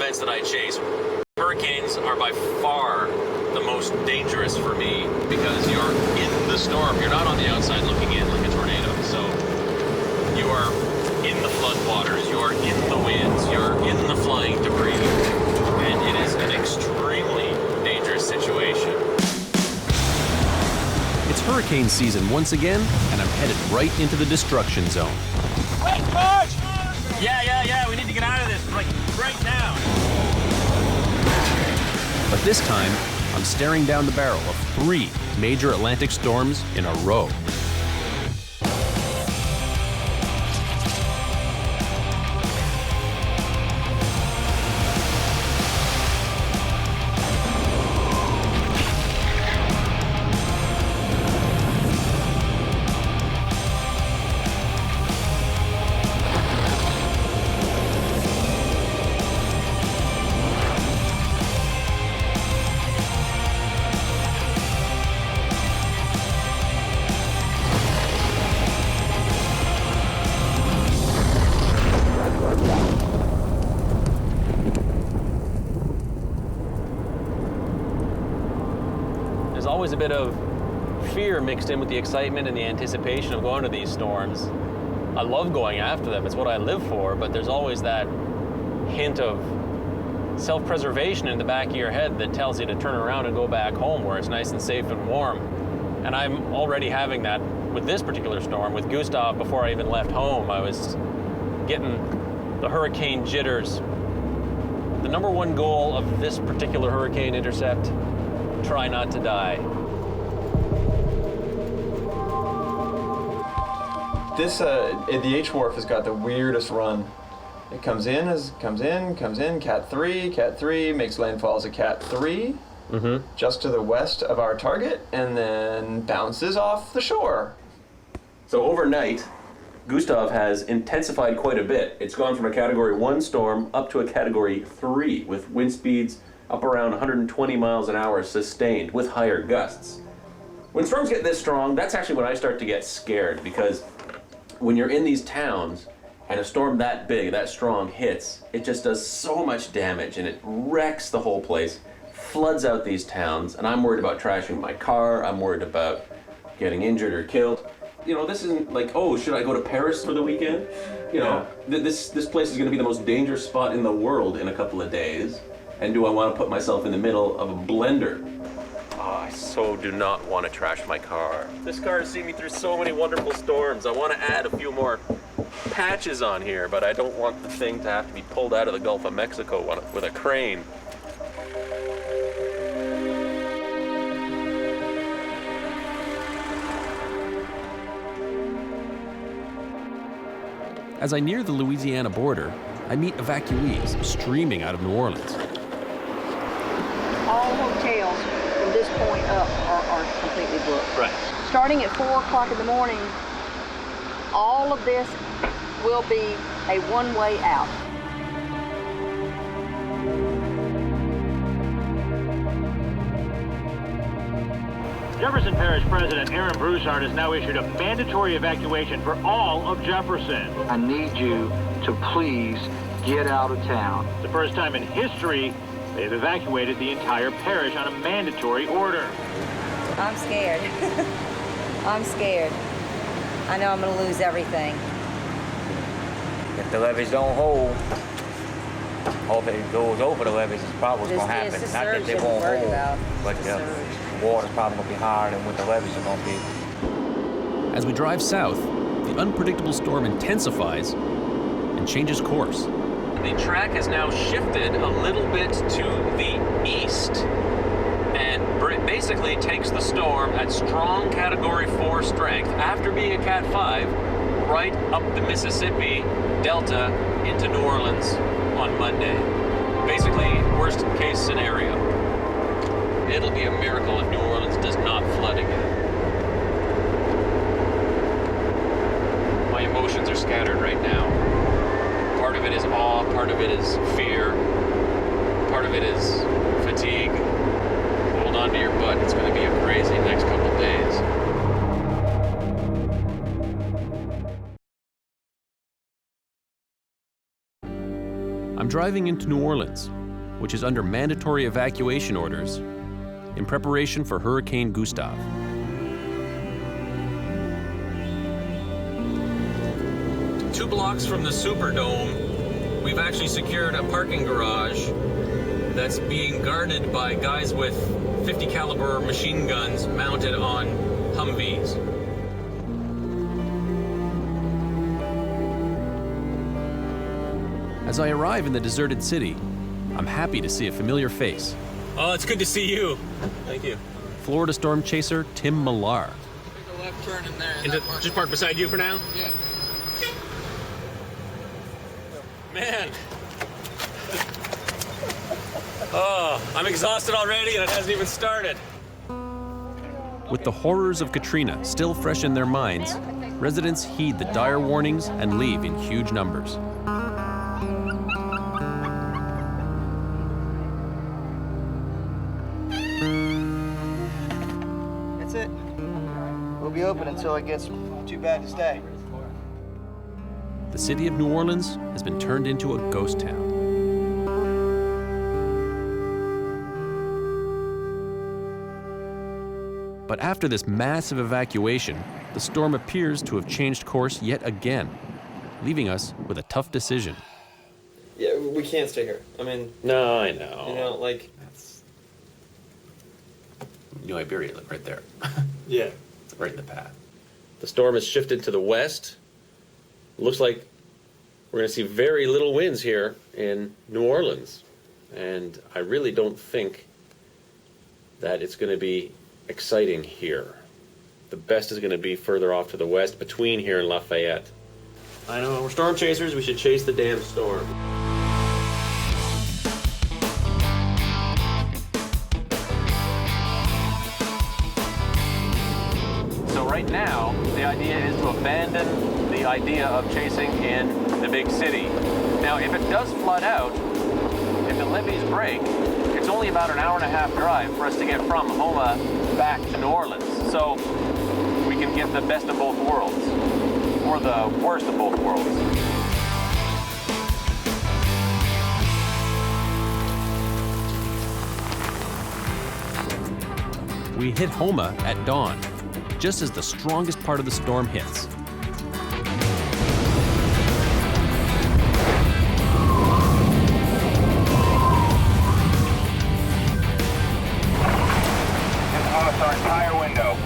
events that I chase, hurricanes are by far the most dangerous for me because you're in the storm. You're not on the outside looking in like a tornado. So you are in the floodwaters, you are in the winds, you're in the flying debris, and it is an extremely dangerous situation. It's hurricane season once again, and I'm headed right into the destruction zone. Wait, George! Yeah, we need to get out of this right now. But this time, I'm staring down the barrel of 3 major Atlantic storms in a row. There's always a bit of fear mixed in with the excitement and the anticipation of going to these storms. I love going after them, it's what I live for, but there's always that hint of self-preservation in the back of your head that tells you to turn around and go back home where it's nice and safe and warm. And I'm already having that with this particular storm. With Gustav, before I even left home, I was getting the hurricane jitters. The number one goal of this particular hurricane intercept: try not to die. This, the H wharf has got the weirdest run. It comes in, Cat 3, makes landfall as a Cat 3, just to the west of our target, and then bounces off the shore. So overnight, Gustav has intensified quite a bit. It's gone from a Category 1 storm up to a Category 3, with wind speeds up around 120 miles an hour sustained, with higher gusts. When storms get this strong, that's actually when I start to get scared, because when you're in these towns and a storm that big, that strong hits, it just does so much damage and it wrecks the whole place, floods out these towns, and I'm worried about trashing my car, I'm worried about getting injured or killed. You know, this isn't like, oh, should I go to Paris for the weekend? You know, this place is going to be the most dangerous spot in the world in a couple of days. And do I want to put myself in the middle of a blender? Oh, I so do not want to trash my car. This car has seen me through so many wonderful storms. I want to add a few more patches on here, but I don't want the thing to have to be pulled out of the Gulf of Mexico with a crane. As I near the Louisiana border, I meet evacuees streaming out of New Orleans. All hotels from this point up are completely booked. Right. Starting at 4 o'clock in the morning, all of this will be a one-way out. Jefferson Parish President Aaron Broussard has now issued a mandatory evacuation for all of Jefferson. I need you to please get out of town. It's the first time in history they've evacuated the entire parish on a mandatory order. I'm scared. I'm scared. I know I'm going to lose everything. If the levees don't hold, or if it goes over the levees, it's probably what's going to happen. It's the Not that surge they that won't we're worried hold, about. but It's the the surge. water's probably going to be higher than what the levees are going to be. As we drive south, the unpredictable storm intensifies and changes course. The track has now shifted a little bit to the east and basically takes the storm at strong Category 4 strength after being a Cat 5 right up the Mississippi Delta into New Orleans on Monday. Basically, worst case scenario. It'll be a miracle if New Orleans does not flood again. My emotions are scattered right now. Part of it is awe, part of it is fear, part of it is fatigue. Hold on to your butt, it's going to be a crazy next couple of days. I'm driving into New Orleans, which is under mandatory evacuation orders in preparation for Hurricane Gustav. Two blocks from the Superdome, we've actually secured a parking garage that's being guarded by guys with 50 caliber machine guns mounted on Humvees. As I arrive in the deserted city, I'm happy to see a familiar face. Oh, it's good to see you. Thank you. Florida storm chaser Tim Millar. Take a left turn in there. Just park beside you for now? Yeah. Man. Oh, I'm exhausted already and it hasn't even started. With the horrors of Katrina still fresh in their minds, residents heed the dire warnings and leave in huge numbers. That's it. We'll be open until it gets too bad to stay. The city of New Orleans has been turned into a ghost town. But after this massive evacuation, the storm appears to have changed course yet again, leaving us with a tough decision. Yeah, we can't stay here. I mean... No, I know. You know, like... New Iberia, look right there. Yeah. It's right in the path. The storm has shifted to the west. Looks like we're going to see very little winds here in New Orleans. And I really don't think that it's going to be exciting here. The best is going to be further off to the west, between here and Lafayette. I know, we're storm chasers. We should chase the damn storm. So right now, the idea is to abandon the idea of chasing in the big city. Now, if it does flood out, if the levees break, it's only about an hour-and-a-half drive for us to get from Houma back to New Orleans. So we can get the best of both worlds, or the worst of both worlds. We hit Houma at dawn, just as the strongest part of the storm hits. Our entire window.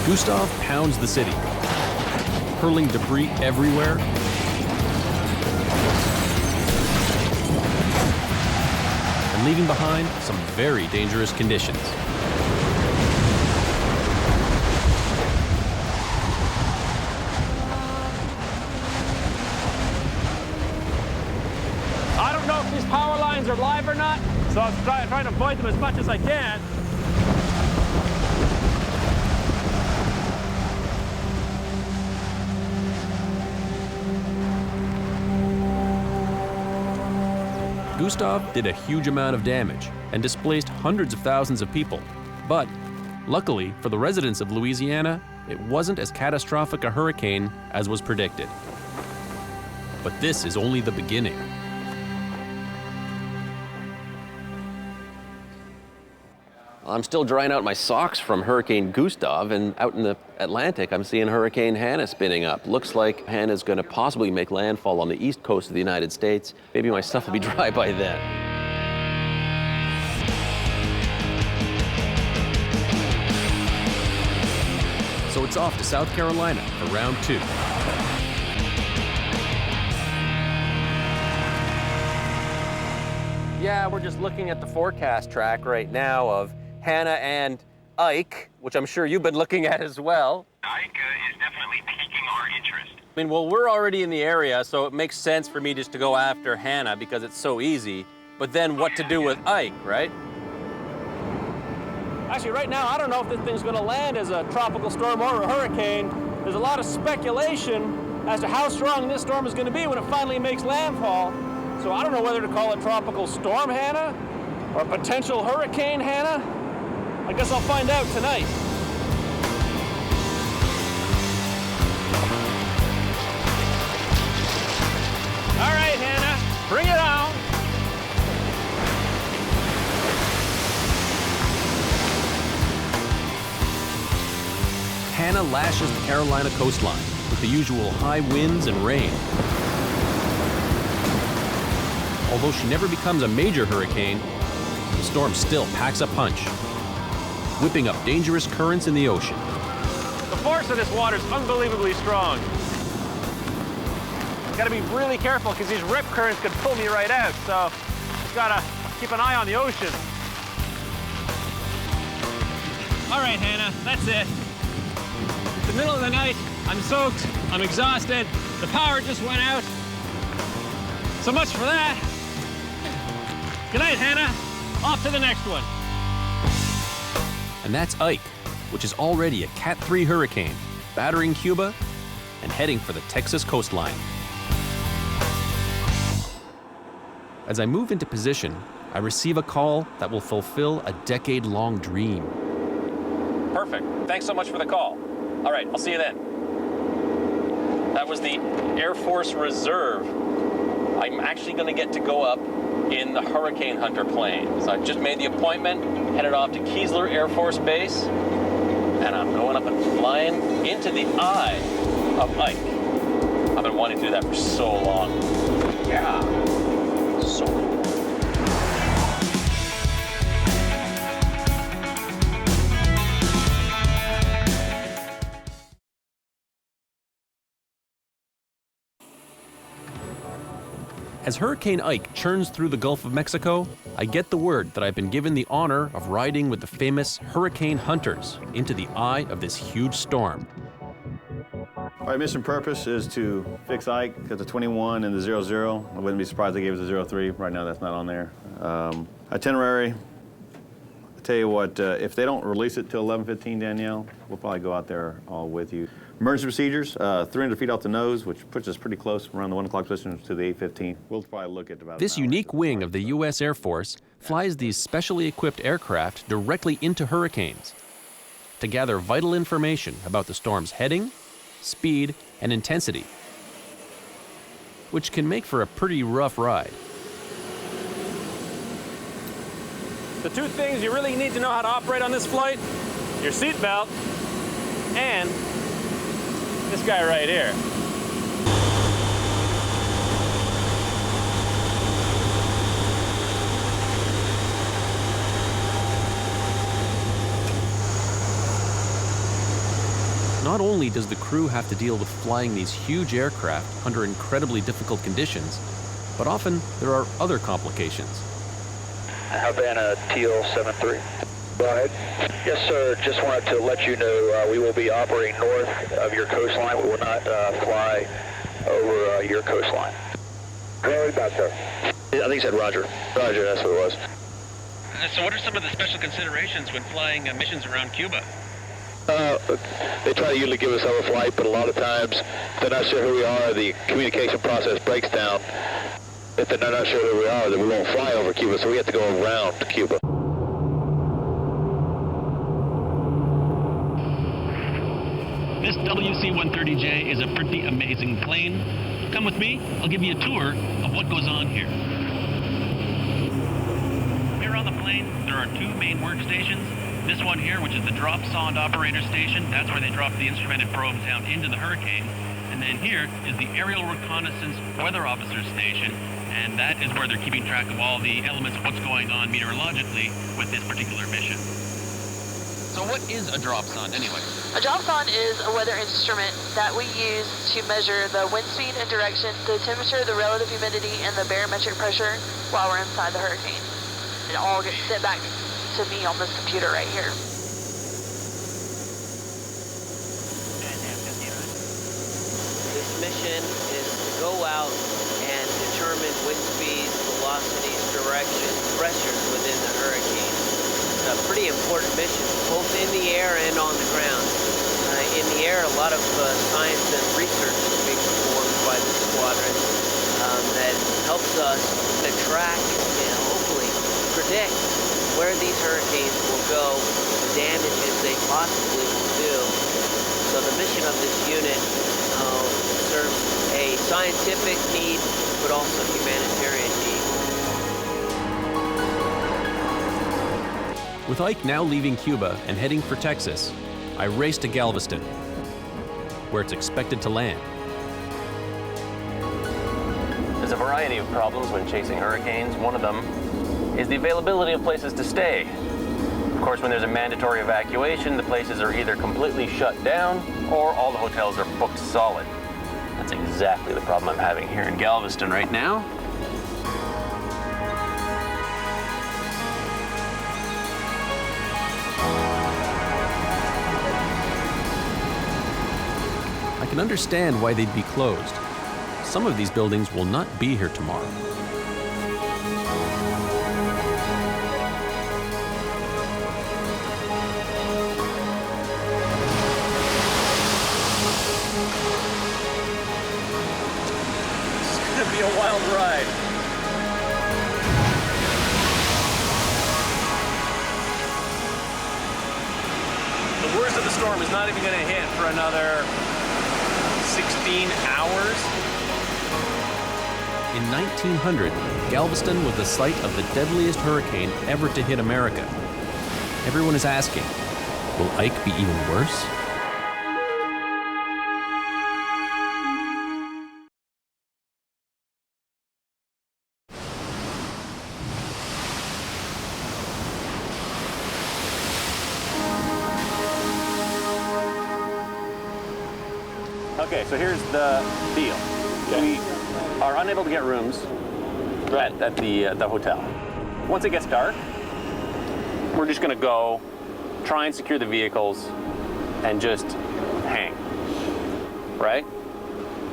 Gustav pounds the city, hurling debris everywhere and leaving behind some very dangerous conditions. I don't know if these power lines are live or not, so I'm trying to avoid them as much as I can. Gustav did a huge amount of damage and displaced hundreds of thousands of people. But luckily for the residents of Louisiana, it wasn't as catastrophic a hurricane as was predicted. But this is only the beginning. I'm still drying out my socks from Hurricane Gustav, and out in the Atlantic, I'm seeing Hurricane Hanna spinning up. Looks like Hanna's going to possibly make landfall on the east coast of the United States. Maybe my stuff will be dry by then. So it's off to South Carolina for round 2. Yeah, we're just looking at the forecast track right now of Hanna and Ike, which I'm sure you've been looking at as well. Ike is definitely piquing our interest. I mean, well, we're already in the area, so it makes sense for me just to go after Hanna because it's so easy. But then what to do with Ike, right? Actually, right now, I don't know if this thing's going to land as a tropical storm or a hurricane. There's a lot of speculation as to how strong this storm is going to be when it finally makes landfall. So I don't know whether to call it Tropical Storm Hanna or Potential Hurricane Hanna. I guess I'll find out tonight. All right, Hanna, bring it on. Hanna lashes the Carolina coastline with the usual high winds and rain. Although she never becomes a major hurricane, the storm still packs a punch, whipping up dangerous currents in the ocean. The force of this water is unbelievably strong. Gotta be really careful because these rip currents could pull me right out, so gotta keep an eye on the ocean. All right, Hanna, that's it. It's the middle of the night, I'm soaked, I'm exhausted, the power just went out. So much for that. Good night, Hanna. Off to the next one. And that's Ike, which is already a Cat 3 hurricane, battering Cuba and heading for the Texas coastline. As I move into position, I receive a call that will fulfill a decade-long dream. Perfect. Thanks so much for the call. All right, I'll see you then. That was the Air Force Reserve. I'm actually going to get to go up in the Hurricane Hunter plane. So I just made the appointment, headed off to Keesler Air Force Base, and I'm going up and flying into the eye of Ike. I've been wanting to do that for so long. Yeah, so long. As Hurricane Ike churns through the Gulf of Mexico, I get the word that I've been given the honor of riding with the famous Hurricane Hunters into the eye of this huge storm. Our mission purpose is to fix Ike at the 21 and the 00. I wouldn't be surprised they gave us a 03. Right now, that's not on there. Itinerary, I tell you what, if they don't release it till 11:15, Danielle, we'll probably go out there all with you. Emergency procedures, 300 feet off the nose, which puts us pretty close around the 1 o'clock position to the 8:15. We'll probably look at about This unique wing of the U.S. Air Force flies these specially equipped aircraft directly into hurricanes to gather vital information about the storm's heading, speed, and intensity, which can make for a pretty rough ride. The two things you really need to know how to operate on this flight, your seat belt and this guy right here. Not only does the crew have to deal with flying these huge aircraft under incredibly difficult conditions, but often there are other complications. Havana Teal 73. Go ahead. Yes, sir. Just wanted to let you know we will be operating north of your coastline. We will not fly over your coastline. Roger that, sir. I think he said Roger. Roger, that's what it was. So what are some of the special considerations when flying missions around Cuba? They try to usually give us overflight, but a lot of times if they're not sure who we are, the communication process breaks down. If they're not sure who we are, then we won't fly over Cuba, so we have to go around Cuba. This WC-130J is a pretty amazing plane. Come with me, I'll give you a tour of what goes on here. Here on the plane, there are two main workstations. This one here, which is the drop sonde operator station, that's where they drop the instrumented probes down into the hurricane. And then here is the aerial reconnaissance weather officer station, and that is where they're keeping track of all the elements of what's going on meteorologically with this particular mission. So what is a drop sonde anyway? A drop sonde is a weather instrument that we use to measure the wind speed and direction, the temperature, the relative humidity, and the barometric pressure while we're inside the hurricane. It all gets sent back to me on this computer right here. This mission is to go out and determine wind speeds, velocities, directions, pressures within the hurricane. It's a pretty important mission, both in the air and on the ground. In the air, a lot of science and research is being performed by the squadron that helps us to track and hopefully predict where these hurricanes will go, the damages they possibly will do. So the mission of this unit serves a scientific need, but also humanitarian need. With Ike now leaving Cuba and heading for Texas, I race to Galveston, where it's expected to land. There's a variety of problems when chasing hurricanes. One of them is the availability of places to stay. Of course, when there's a mandatory evacuation, the places are either completely shut down or all the hotels are booked solid. That's exactly the problem I'm having here in Galveston right now. I can understand why they'd be closed. Some of these buildings will not be here tomorrow. It's gonna be a wild ride. The worst of the storm is not even gonna hit for another 16 hours. In 1900, Galveston was the site of the deadliest hurricane ever to hit America. Everyone is asking, will Ike be even worse? Okay, so here's the deal. We are unable to get rooms at the hotel. Once it gets dark, we're just gonna go try and secure the vehicles and just hang, right?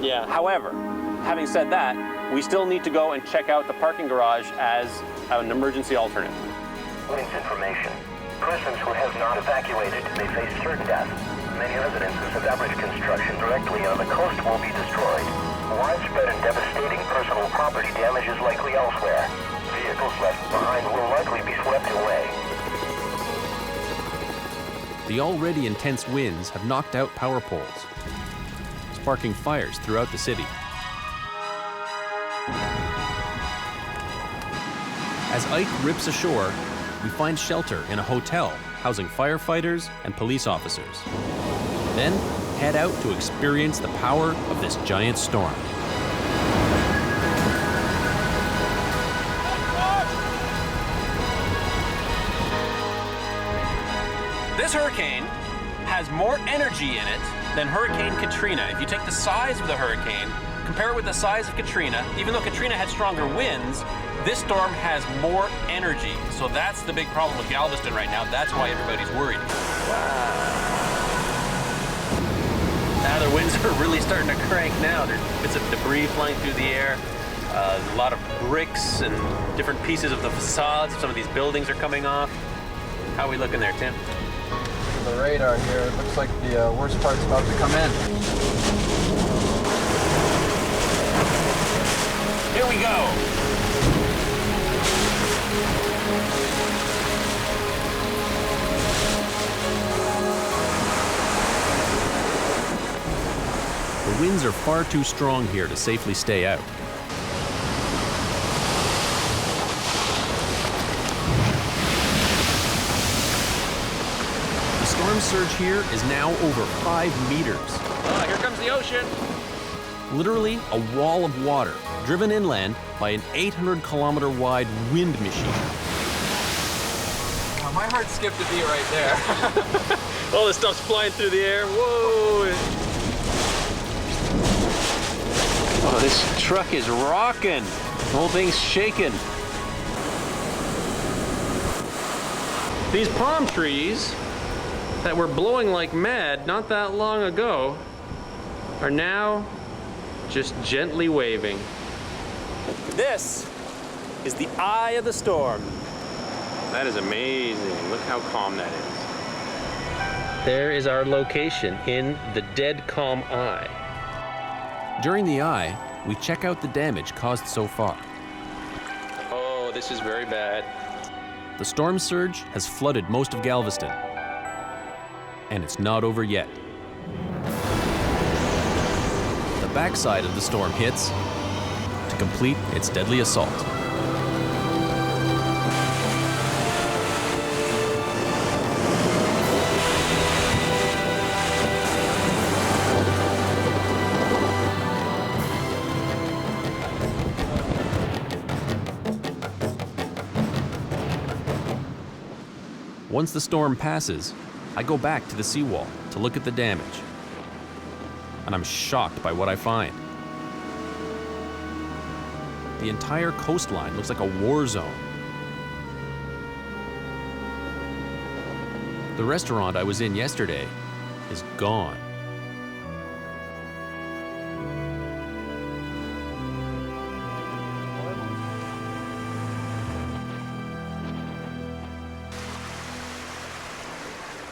Yeah. However, having said that, we still need to go and check out the parking garage as an emergency alternate. Police information. Persons who have not evacuated may face certain death. Many residences of average construction directly on the coast will be destroyed. Widespread and devastating personal property damage is likely elsewhere. Vehicles left behind will likely be swept away. The already intense winds have knocked out power poles, sparking fires throughout the city. As Ike rips ashore, we find shelter in a hotel housing firefighters and police officers. Then head out to experience the power of this giant storm. This hurricane has more energy in it than Hurricane Katrina. If you take the size of the hurricane, compare it with the size of Katrina, even though Katrina had stronger winds, this storm has more energy. So that's the big problem with Galveston right now. That's why everybody's worried. Wow. Now the winds are really starting to crank now. There's bits of debris flying through the air. A lot of bricks and different pieces of the facades. Some of these buildings are coming off. How are we looking there, Tim? The radar here, it looks like the worst part's about to come in. Here we go. The winds are far too strong here to safely stay out. The storm surge here is now over 5 meters. Oh, here comes the ocean. Literally a wall of water, driven inland by an 800-kilometer wide wind machine. Oh, my heart skipped a beat right there. All this stuff's flying through the air. Whoa! Oh, this truck is rocking. The whole thing's shaking. These palm trees that were blowing like mad not that long ago are now just gently waving. This is the eye of the storm. That is amazing. Look how calm that is. There is our location in the dead calm eye. During the eye, we check out the damage caused so far. Oh, this is very bad. The storm surge has flooded most of Galveston, and it's not over yet. backside of the storm hits to complete its deadly assault. Once the storm passes, I go back to the seawall to look at the damage. And I'm shocked by what I find. The entire coastline looks like a war zone. The restaurant I was in yesterday is gone.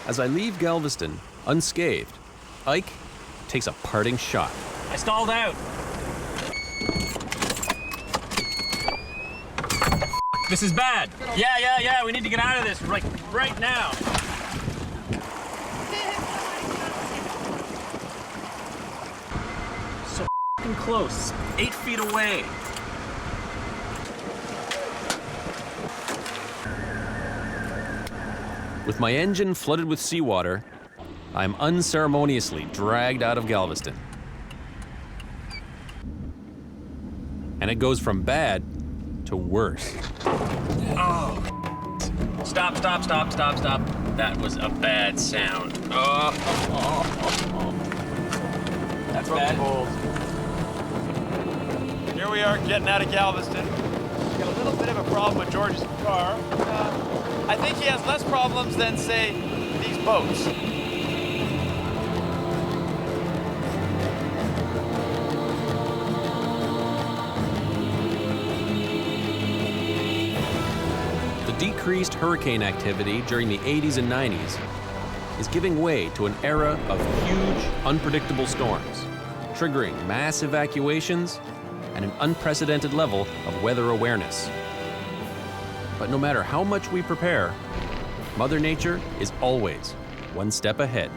As I leave Galveston unscathed, Ike takes a parting shot. I stalled out. This is bad. Yeah. We need to get out of this right now. So f***ing close. 8 feet away. With my engine flooded with seawater, I am unceremoniously dragged out of Galveston. And it goes from bad to worse. Oh. Stop. That was a bad sound. That's bad. Cold. Here we are getting out of Galveston. Got a little bit of a problem with George's car. I think he has less problems than, say, these boats. The decreased hurricane activity during the 80s and 90s is giving way to an era of huge, unpredictable storms, triggering mass evacuations and an unprecedented level of weather awareness. But no matter how much we prepare, Mother Nature is always one step ahead.